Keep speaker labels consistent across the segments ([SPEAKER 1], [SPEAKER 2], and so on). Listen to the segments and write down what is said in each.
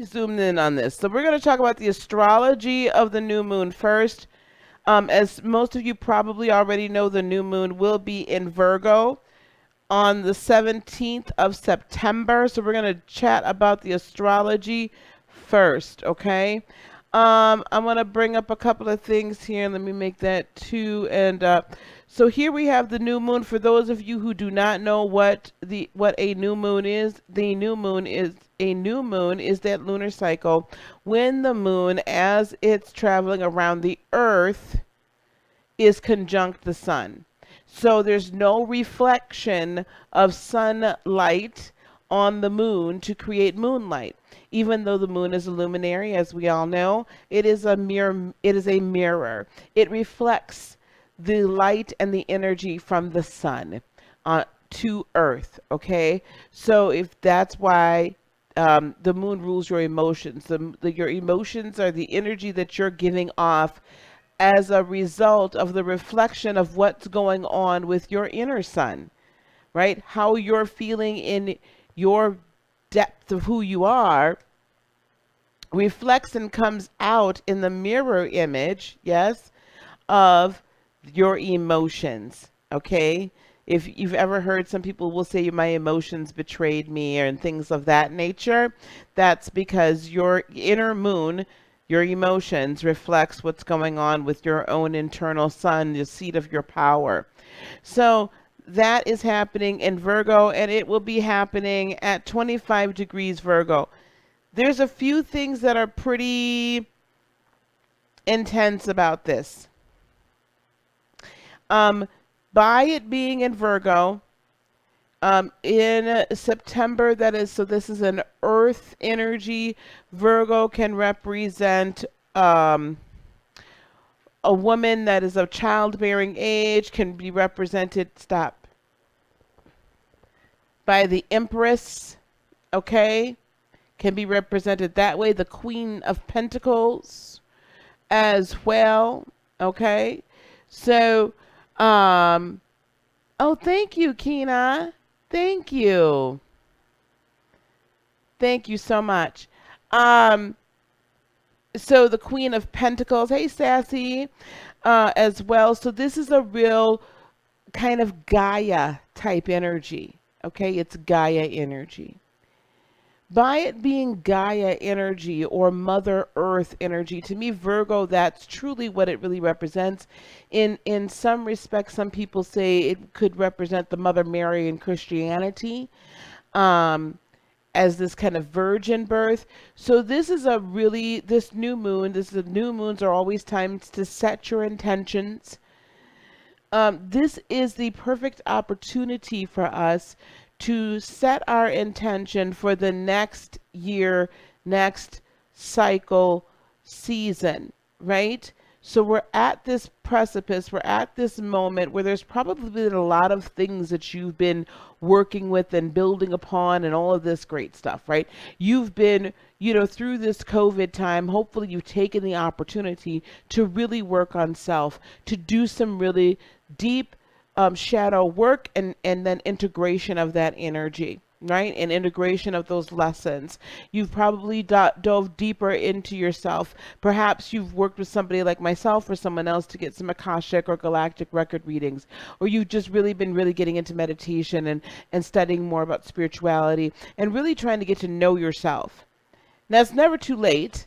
[SPEAKER 1] Zoomed in on this. So we're going to talk about the astrology of the new moon first. As most of you probably already know, the new moon will be in Virgo on the 17th of September. So we're going to chat about the astrology first, okay? I want to bring up a couple of things here. Let me make that two. And so here we have the new moon. For those of you who do not know what a new moon is, the new moon is that lunar cycle when the moon, as it's traveling around the Earth, is conjunct the sun. So there's no reflection of sunlight on the moon to create moonlight. Even though the moon is a luminary, as we all know, it is a mirror. It is a mirror. It reflects the light and the energy from the sun to Earth. Okay, so if that's why the moon rules your emotions. Your emotions are the energy that you're giving off as a result of the reflection of what's going on with your inner sun, right? How you're feeling in your depth of who you are reflects and comes out in the mirror image, yes, of your emotions, okay? If you've ever heard, some people will say my emotions betrayed me and things of that nature, that's because your inner moon, your emotions, reflects what's going on with your own internal sun, the seat of your power. So that is happening in Virgo, and it will be happening at 25 degrees Virgo. There's a few things that are pretty intense about this. By it being in Virgo, in September, that is, so this is an earth energy. Virgo can represent a woman that is of childbearing age, can be represented, by the Empress, okay? Can be represented that way. The Queen of Pentacles as well, okay? So, oh, thank you, Kina. Thank you. Thank you so much. So the Queen of Pentacles, hey, Sassy, as well. So this is a real kind of Gaia type energy, okay? It's Gaia energy. By it being Gaia energy or Mother Earth energy, to me, Virgo, that's truly what it really represents. In some respects, some people say it could represent the Mother Mary in Christianity, as this kind of virgin birth. So this is this new moon, new moons are always times to set your intentions. This is the perfect opportunity for us to set our intention for the next year, next cycle, season, right? So we're at this precipice, we're at this moment where there's probably been a lot of things that you've been working with and building upon and all of this great stuff, right? You've been, through this COVID time, hopefully you've taken the opportunity to really work on self, to do some really deep shadow work and then integration of that energy, right? And integration of those lessons. You've probably dove deeper into yourself. Perhaps you've worked with somebody like myself or someone else to get some akashic or galactic record readings, or you've just really been getting into meditation and studying more about spirituality and really trying to get to know yourself. Now, it's never too late,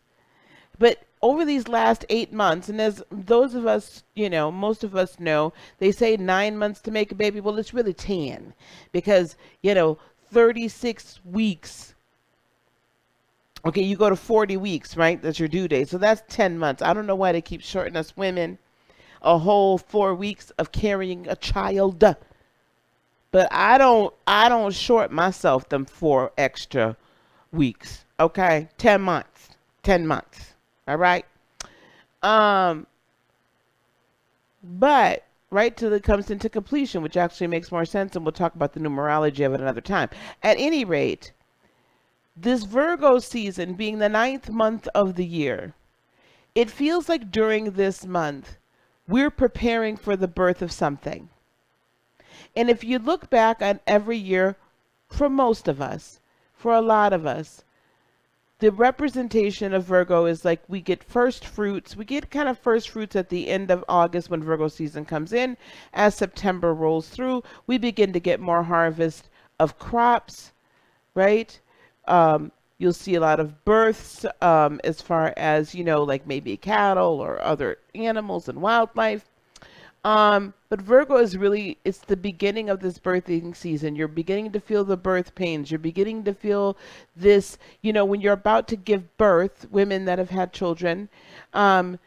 [SPEAKER 1] but over these last 8 months, and as those of us, most of us know, they say 9 months to make a baby. Well, it's really 10 because, 36 weeks. Okay, you go to 40 weeks, right? That's your due date. So that's 10 months. I don't know why they keep shorting us women a whole 4 weeks of carrying a child. But I don't short myself them 4 extra weeks. Okay, 10 months. 10 months. All right. But right till it comes into completion, which actually makes more sense, and we'll talk about the numerology of it another time. At any rate, this Virgo season being the 9th month of the year, it feels like during this month, we're preparing for the birth of something. And if you look back on every year, for most of us, for a lot of us, the representation of Virgo is like we get first fruits. We get kind of first fruits at the end of August when Virgo season comes in. As September rolls through, we begin to get more harvest of crops, right? You'll see a lot of births as far as, like maybe cattle or other animals and wildlife. But Virgo is really, it's the beginning of this birthing season. You're beginning to feel the birth pains. You're beginning to feel this, when you're about to give birth, women that have had children, and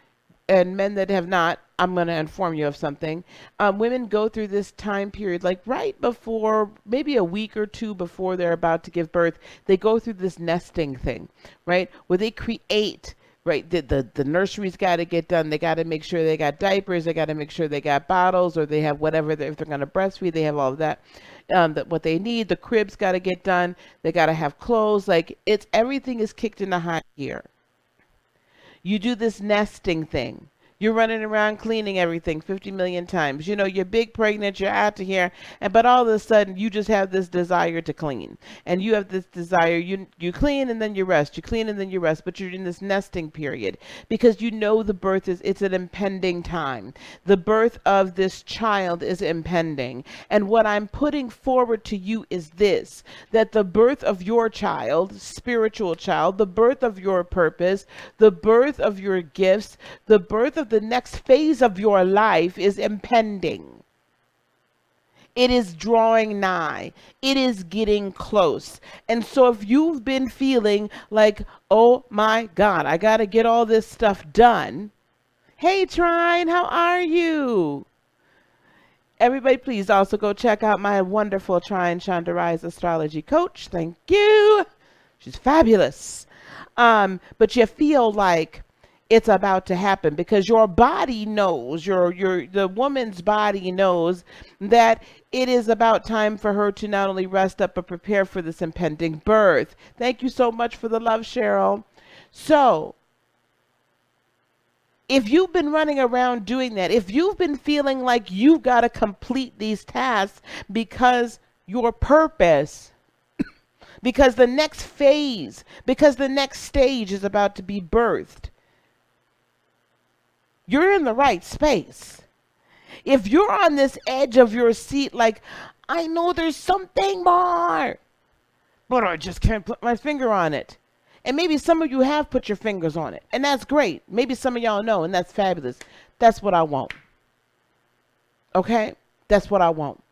[SPEAKER 1] men that have not, I'm going to inform you of something. Women go through this time period, like right before, maybe a week or two before they're about to give birth, they go through this nesting thing, right? Where they create, right? The nursery's got to get done. They got to make sure they got diapers. They got to make sure they got bottles, or they have whatever. If they're going to breastfeed, they have all of that. That what they need. The crib's got to get done. They got to have clothes. Like everything is kicked into high gear. You do this nesting thing. You're running around cleaning everything 50 million times. You're big pregnant, you're out to here, but all of a sudden you just have this desire to clean. And you have this desire, you clean and then you rest. You clean and then you rest, but you're in this nesting period because the birth it's an impending time. The birth of this child is impending. And what I'm putting forward to you is this, that the birth of your child, spiritual child, the birth of your purpose, the birth of your gifts, the birth of the next phase of your life is impending. It is drawing nigh. It is getting close. And so if you've been feeling like, oh my God, I got to get all this stuff done. Hey, Trine, how are you? Everybody, please also go check out my wonderful Trine Chandarai's astrology coach. Thank you. She's fabulous. But you feel like it's about to happen because your body knows, the woman's body knows that it is about time for her to not only rest up but prepare for this impending birth. Thank you so much for the love, Cheryl. So if you've been running around doing that, if you've been feeling like you've got to complete these tasks because your purpose, because the next phase, because the next stage is about to be birthed, you're in the right space. If you're on this edge of your seat, like, I know there's something more, but I just can't put my finger on it. And maybe some of you have put your fingers on it, and that's great. Maybe some of y'all know, and that's fabulous. That's what I want. Okay? That's what I want.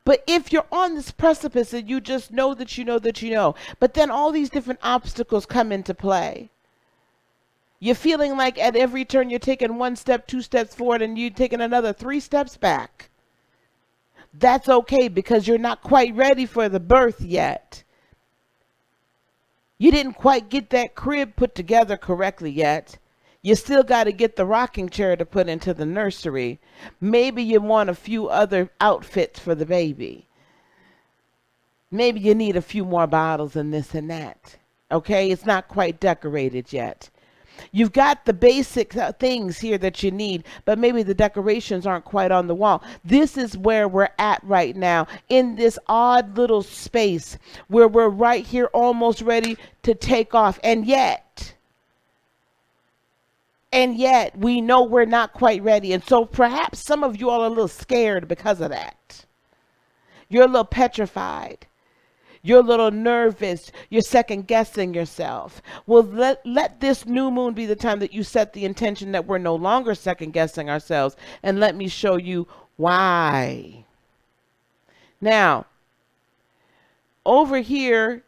[SPEAKER 1] But if you're on this precipice and you just know that you know that you know, but then all these different obstacles come into play, you're feeling like at every turn you're taking 1 step, 2 steps forward, and you're taking another 3 steps back. That's okay because you're not quite ready for the birth yet. You didn't quite get that crib put together correctly yet. You still got to get the rocking chair to put into the nursery. Maybe you want a few other outfits for the baby. Maybe you need a few more bottles and this and that. Okay, it's not quite decorated yet. You've got the basic things here that you need, but maybe the decorations aren't quite on the wall. This is where we're at right now, in this odd little space where we're right here almost ready to take off. And yet we know we're not quite ready. And so perhaps some of you all are a little scared because of that. You're a little petrified. You're a little nervous. You're second guessing yourself. Well, let this new moon be the time that you set the intention that we're no longer second guessing ourselves. And let me show you why. Now, over here,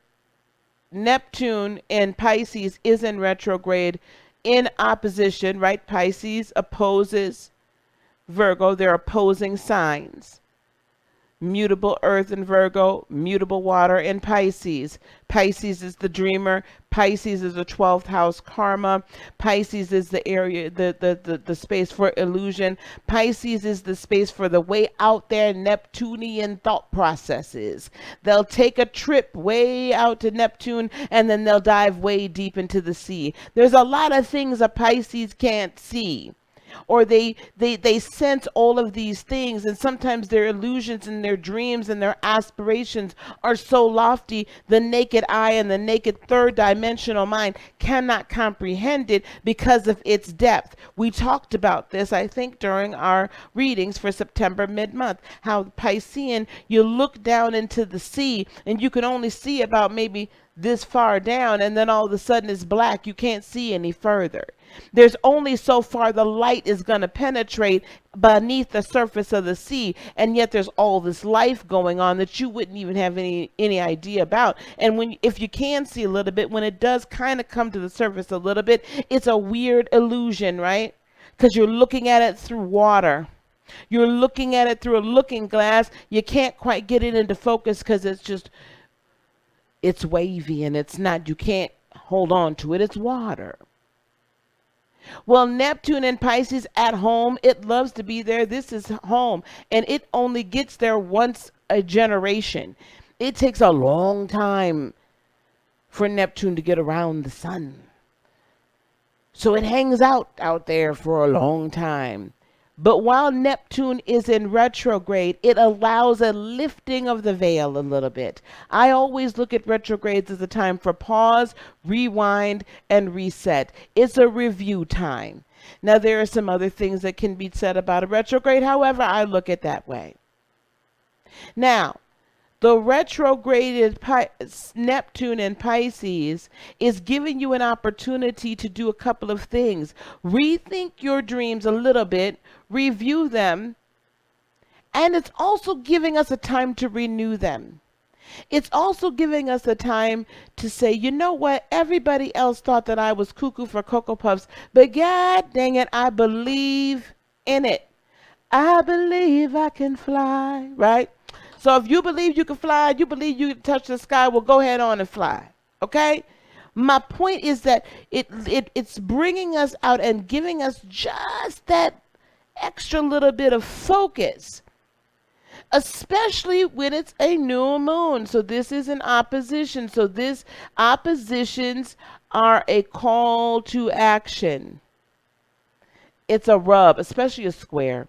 [SPEAKER 1] Neptune in Pisces is in retrograde in opposition, right? Pisces opposes Virgo. They're opposing signs. Mutable earth in Virgo, mutable water in Pisces. Pisces is the dreamer. Pisces is the 12th house karma. Pisces is the area, the space for illusion. Pisces is the space for the way out there Neptunian thought processes. They'll take a trip way out to Neptune and then they'll dive way deep into the sea. There's a lot of things a Pisces can't see. or they sense all of these things, and sometimes their illusions and their dreams and their aspirations are so lofty the naked eye and the naked third dimensional mind cannot comprehend it because of its depth. We talked about this, I think, during our readings for September mid-month, how Piscean, you look down into the sea and you can only see about maybe this far down, and then all of a sudden it's black. You can't see any further. There's only so far the light is going to penetrate beneath the surface of the sea, and yet there's all this life going on that you wouldn't even have any idea about. And when, if you can see a little bit, when it does kind of come to the surface a little bit, it's a weird illusion, right? Because you're looking at it through water. You're looking at it through a looking glass. You can't quite get it into focus because it's wavy and it's not, you can't hold on to it. It's water. Well, Neptune and Pisces at home, it loves to be there. This is home, and it only gets there once a generation. It takes a long time for Neptune to get around the sun. So it hangs out there for a long time. But while Neptune is in retrograde, it allows a lifting of the veil a little bit. I always look at retrogrades as a time for pause, rewind, and reset. It's a review time. Now, there are some other things that can be said about a retrograde. However, I look at it that way. Now, the retrograded Neptune and Pisces is giving you an opportunity to do a couple of things. Rethink your dreams a little bit, review them, and it's also giving us a time to renew them. It's also giving us a time to say, you know what, everybody else thought that I was cuckoo for Cocoa Puffs, but God dang it, I believe in it. I believe I can fly, right? So if you believe you can fly, you believe you can touch the sky, well, go ahead on and fly, okay? My point is that it's bringing us out and giving us just that extra little bit of focus, especially when it's a new moon. So this is an opposition. So this oppositions are a call to action. It's a rub, especially a square.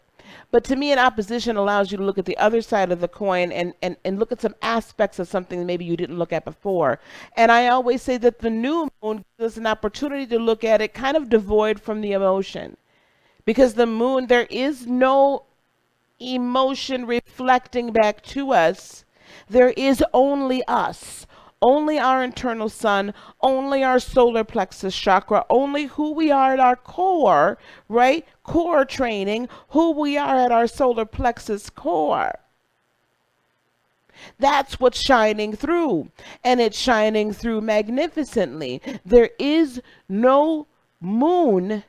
[SPEAKER 1] But to me, an opposition allows you to look at the other side of the coin and look at some aspects of something that maybe you didn't look at before. And I always say that the new moon gives us an opportunity to look at it kind of devoid from the emotion. Because the moon, there is no emotion reflecting back to us. There is only us. Only our internal sun, only our solar plexus chakra, only who we are at our core, right? Core training, who we are at our solar plexus core. That's what's shining through, and it's shining through magnificently. There is no moon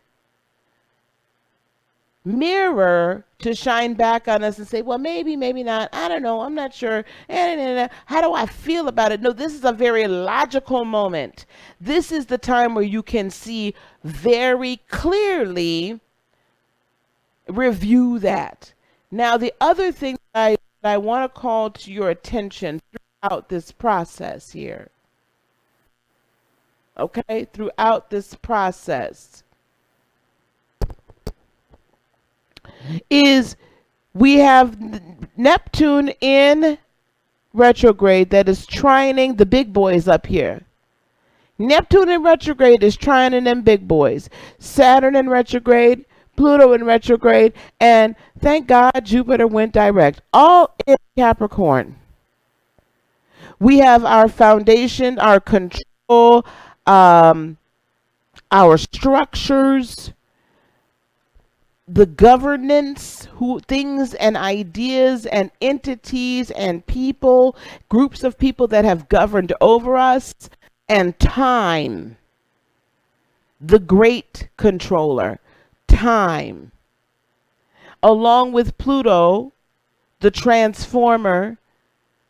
[SPEAKER 1] mirror to shine back on us and say, well, maybe not, I don't know, I'm not sure, how do I feel about it? No, this is a very logical moment. This is the time where you can see very clearly, review that. Now, the other thing that I want to call to your attention throughout this process here, okay, throughout this process, is we have Neptune in retrograde that is trining the big boys up here. Neptune in retrograde is trining them big boys. Saturn in retrograde, Pluto in retrograde, and thank God Jupiter went direct. All in Capricorn. We have our foundation, our control, our structures, the governance, things and ideas and entities and people, groups of people that have governed over us, and time, the great controller, time, along with Pluto, the transformer,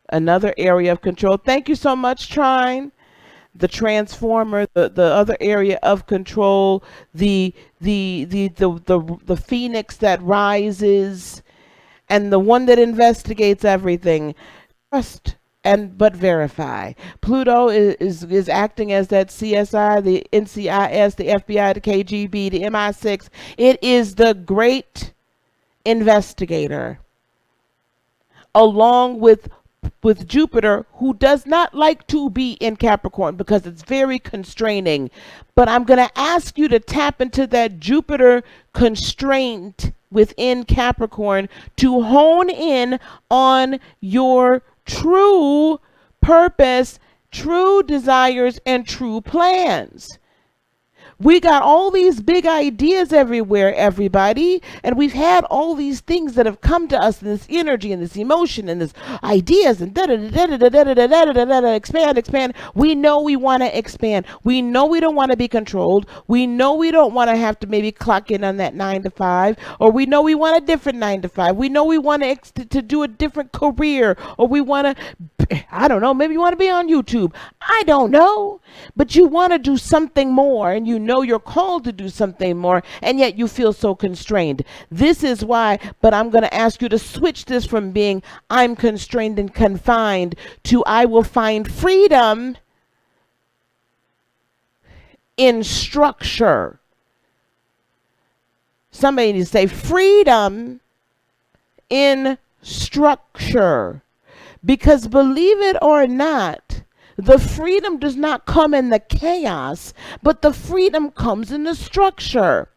[SPEAKER 1] another area of control. Thank you so much, Trine. The transformer, the other area of control, the phoenix that rises, and the one that investigates everything. Trust and but verify. Pluto is acting as that CSI, the NCIS, the FBI, the KGB, the MI6. It is the great investigator, along with Jupiter, who does not like to be in Capricorn because it's very constraining. But I'm going to ask you to tap into that Jupiter constraint within Capricorn to hone in on your true purpose, true desires, and true plans. We got all these big ideas everywhere, everybody, and we've had all these things that have come to us, and this energy and this emotion and this ideas and da da da da da da da da da da da, expand, expand. We know we want to expand. We know we don't want to be controlled. We know we don't want to have to maybe clock in on that 9 to 5, or we know we want a different 9 to 5. We know we want to do a different career, or we want to, I don't know, maybe you want to be on YouTube. I don't know, but you want to do something more, and you know you're called to do something more, and yet you feel so constrained. This is why, but I'm going to ask you to switch this from being I'm constrained and confined to I will find freedom in structure. Somebody needs to say freedom in structure. Because believe it or not, the freedom does not come in the chaos, but the freedom comes in the structure.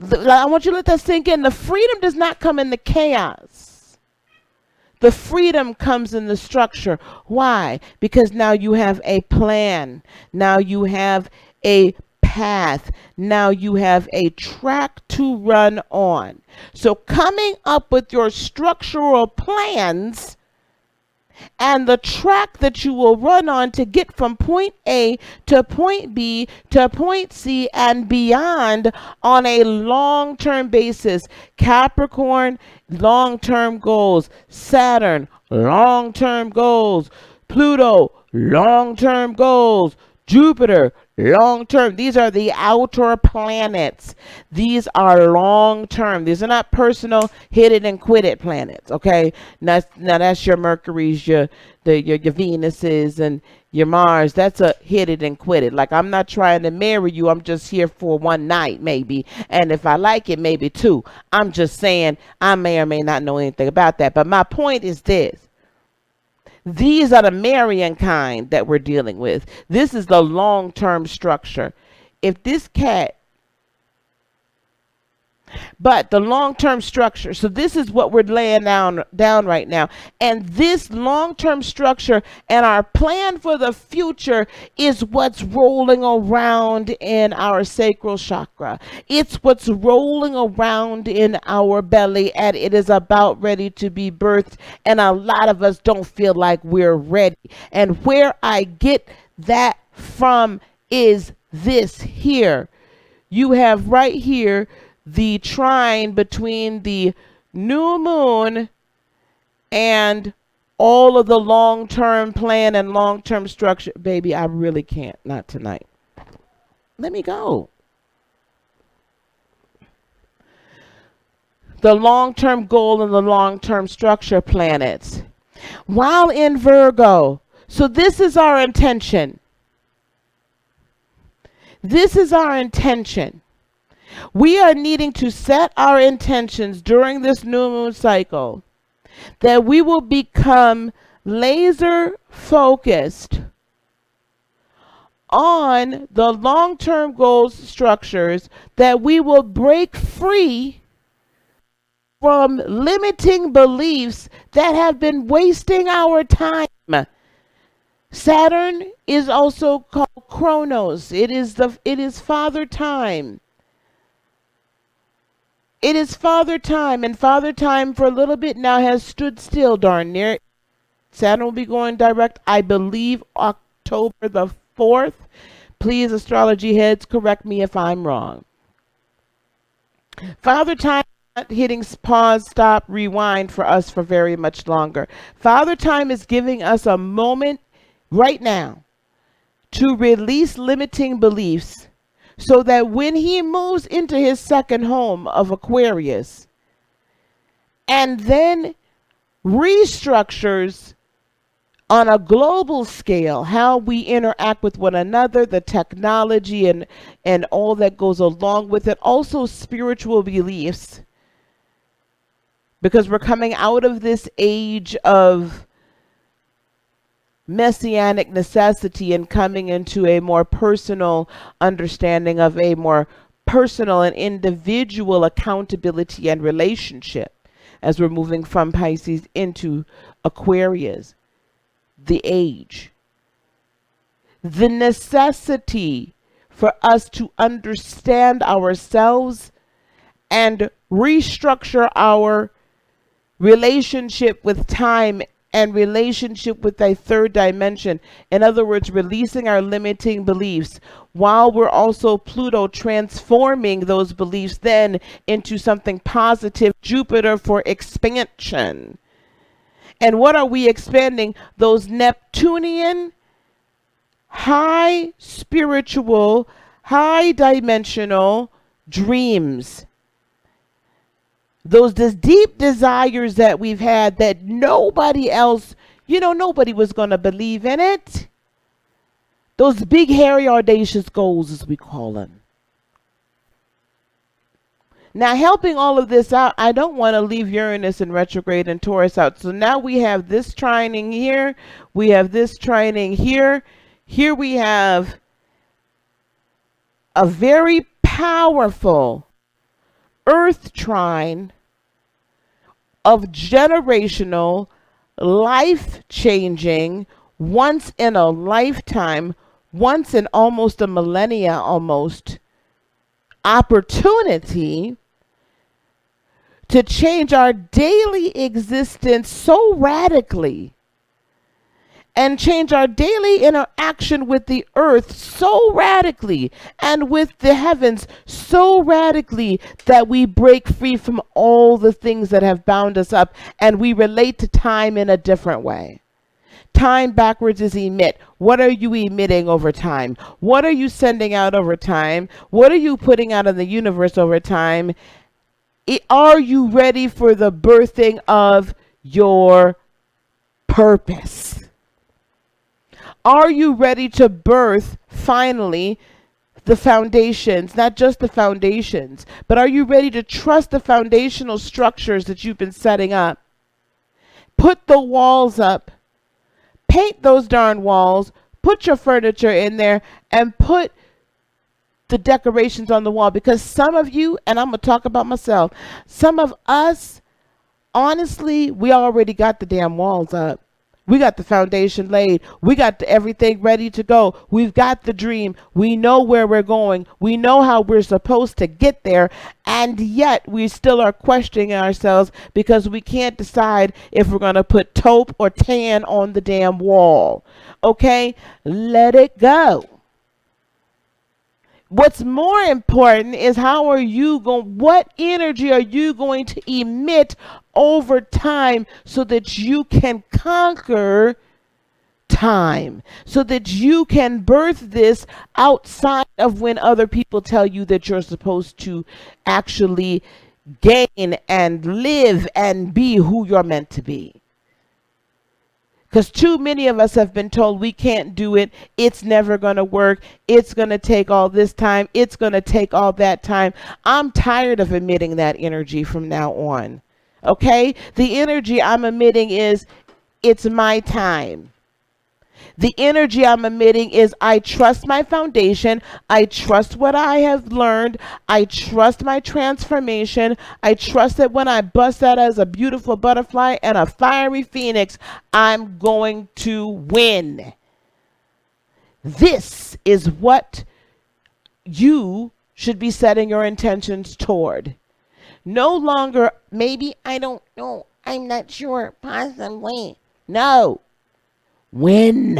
[SPEAKER 1] I want you to let that sink in. The freedom does not come in the chaos. The freedom comes in the structure. Why? Because now you have a plan. Now you have a path. Now you have a track to run on. So coming up with your structural plans and the track that you will run on to get from point A to point B to point C and beyond on a long-term basis. Capricorn, long-term goals. Saturn, long-term goals. Pluto, long-term goals. Jupiter, long-term. These are the outer planets. These are long-term. These are not personal, hit it and quit it planets, okay? Now that's your Mercury's, your Venuses, and your Mars. That's a hit it and quit it. Like, I'm not trying to marry you. I'm just here for one night, maybe. And if I like it, maybe two. I'm just saying I may or may not know anything about that. But my point is this. These are the Marian kind that we're dealing with. This is the long-term structure. If this cat, but the long-term structure, so this is what we're laying down right now. And this long-term structure and our plan for the future is what's rolling around in our sacral chakra. It's what's rolling around in our belly, and it is about ready to be birthed. And a lot of us don't feel like we're ready. And where I get that from is this here. You have right here the trine between the new moon and all of the long-term plan and long-term structure. Baby, I really can't. Not tonight. Let me go. The long-term goal and the long-term structure planets. While in Virgo. So this is our intention. This is our intention. We are needing to set our intentions during this new moon cycle that we will become laser focused on the long-term goals structures, that we will break free from limiting beliefs that have been wasting our time. Saturn is also called Chronos. It is father time. It is father time, and father time for a little bit now has stood still darn near. Saturn will be going direct, I believe, October the 4th. Please, astrology heads, correct me if I'm wrong. Father time is not hitting pause, stop, rewind for us for very much longer. Father time is giving us a moment right now to release limiting beliefs, so that when he moves into his second home of Aquarius and then restructures on a global scale how we interact with one another, the technology and all that goes along with it, also spiritual beliefs, because we're coming out of this age of messianic necessity and coming into a more personal understanding of a more personal and individual accountability and relationship as we're moving from Pisces into Aquarius. The age, the necessity for us to understand ourselves and restructure our relationship with time and relationship with a third dimension. In other words, releasing our limiting beliefs, while we're also Pluto transforming those beliefs then into something positive, Jupiter for expansion. And what are we expanding? Those Neptunian, high spiritual, high dimensional dreams. Those deep desires that we've had that nobody else, nobody was going to believe in it. Those big, hairy, audacious goals, as we call them. Now, helping all of this out, I don't want to leave Uranus in retrograde and Taurus out. So now we have this trining here. We have this trining here. Here we have a very powerful Earth trine of generational, life-changing, once in a lifetime, once in almost a millennia almost, opportunity to change our daily existence so radically and change our daily interaction with the earth so radically and with the heavens so radically that we break free from all the things that have bound us up and we relate to time in a different way. Time backwards is emit. What are you emitting over time? What are you sending out over time? What are you putting out in the universe over time? Are you ready for the birthing of your purpose? Are you ready to birth, finally, the foundations, not just the foundations, but are you ready to trust the foundational structures that you've been setting up? Put the walls up. Paint those darn walls. Put your furniture in there and put the decorations on the wall, because some of you, and I'm going to talk about myself, some of us, honestly, we already got the damn walls up. We got the foundation laid. We got everything ready to go. We've got the dream. We know where we're going. We know how we're supposed to get there. And yet we still are questioning ourselves because we can't decide if we're going to put taupe or tan on the damn wall. Okay? Let it go. What's more important is what energy are you going to emit over time so that you can conquer time, so that you can birth this outside of when other people tell you that you're supposed to actually gain and live and be who you're meant to be. Because too many of us have been told we can't do it. It's never going to work. It's going to take all this time. It's going to take all that time. I'm tired of emitting that energy from now on. Okay? The energy I'm emitting is, it's my time. The energy I'm emitting is, I trust my foundation. I trust what I have learned. I trust my transformation. I trust that when I bust out as a beautiful butterfly and a fiery phoenix, I'm going to win. This is what you should be setting your intentions toward. No longer, maybe, I don't know, I'm not sure, possibly. No. Win.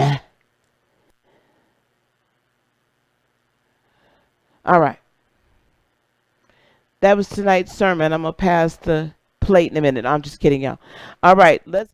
[SPEAKER 1] All right. That was tonight's sermon. I'm going to pass the plate in a minute. I'm just kidding, y'all. All right. Let's